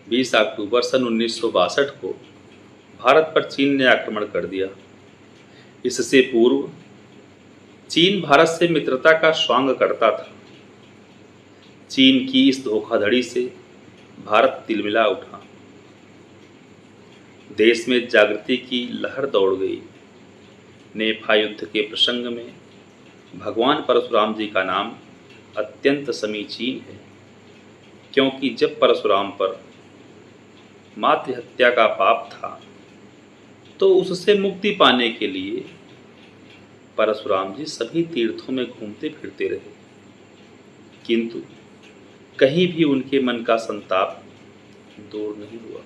20 अक्टूबर सन 1962 को भारत पर चीन ने आक्रमण कर दिया। इससे पूर्व चीन भारत से मित्रता का स्वांग करता था। चीन की इस धोखाधड़ी से भारत तिलमिला उठा। देश में जागृति की लहर दौड़ गई। नेफा युद्ध के प्रसंग में भगवान परशुराम जी का नाम अत्यंत समीचीन है, क्योंकि जब परशुराम पर मातृहत्या का पाप था तो उससे मुक्ति पाने के लिए परशुराम जी सभी तीर्थों में घूमते फिरते रहे, किंतु कहीं भी उनके मन का संताप दूर नहीं हुआ।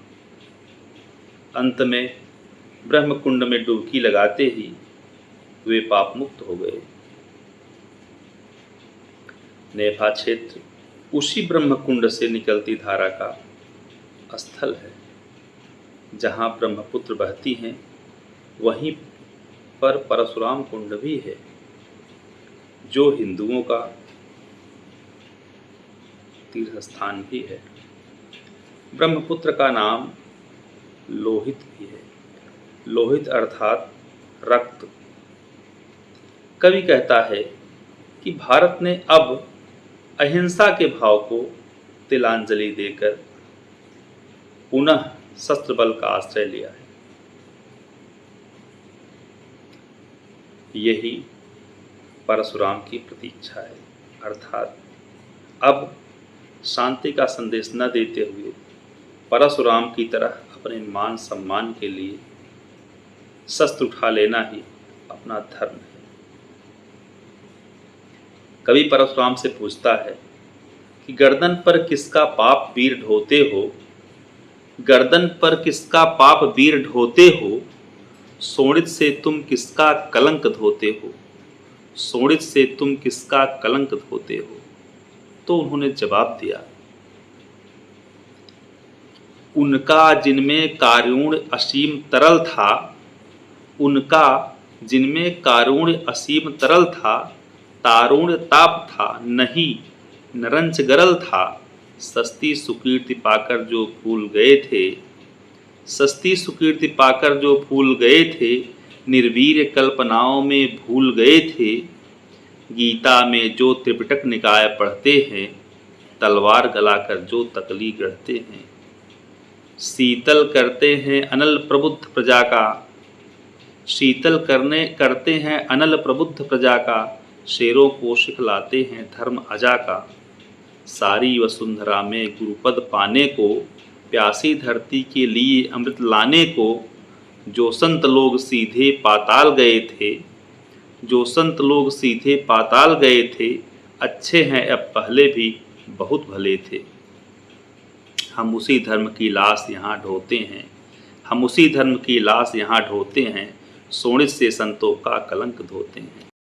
अंत में ब्रह्मकुंड में डुबकी लगाते ही वे पाप मुक्त हो गए। नेफा क्षेत्र उसी ब्रह्मकुंड से निकलती धारा का स्थल है। जहाँ ब्रह्मपुत्र बहती हैं वहीं पर परशुराम कुंड भी है, जो हिंदुओं का तीर्थ स्थान भी है। ब्रह्मपुत्र का नाम लोहित भी है। लोहित अर्थात रक्त। कवि कहता है कि भारत ने अब अहिंसा के भाव को तिलांजलि देकर पुनः शस्त्र बल का आश्रय लिया है। यही परशुराम की प्रतीक्षा है, अर्थात अब शांति का संदेश न देते हुए परशुराम की तरह अपने मान सम्मान के लिए शस्त्र उठा लेना ही अपना धर्म है। कवि परशुराम से पूछता है कि गर्दन पर किसका पाप वीर ढोते हो, गर्दन पर किसका पाप वीर ढोते हो, शोणित से तुम किसका कलंक धोते हो, शोणित से तुम किसका कलंक धोते हो। तो उन्होंने जवाब दिया, उनका जिनमें कारुण्य असीम तरल था, उनका जिनमें कारुण्य असीम तरल था, तारुण्य ताप था नहीं नरंच गरल था। सस्ती सुकीर्ति पाकर जो भूल गए थे, सस्ती सुकीर्ति पाकर जो भूल गए थे, निर्वीर्य कल्पनाओं में भूल गए थे। गीता में जो त्रिपिटक निकाय पढ़ते हैं, तलवार गलाकर जो तकली गढ़ते हैं। शीतल करते हैं अनल प्रबुद्ध प्रजा का, शीतल करते हैं अनल प्रबुद्ध प्रजा का, शेरों को सिखलाते हैं धर्म अजा का। सारी वसुंधरा में गुरुपद पाने को, प्यासी धरती के लिए अमृत लाने को, जो संत लोग सीधे पाताल गए थे, जो संत लोग सीधे पाताल गए थे, अच्छे हैं अब पहले भी बहुत भले थे। हम उसी धर्म की लाश यहाँ ढोते हैं, हम उसी धर्म की लाश यहाँ ढोते हैं, शोणित से संतों का कलंक धोते हैं।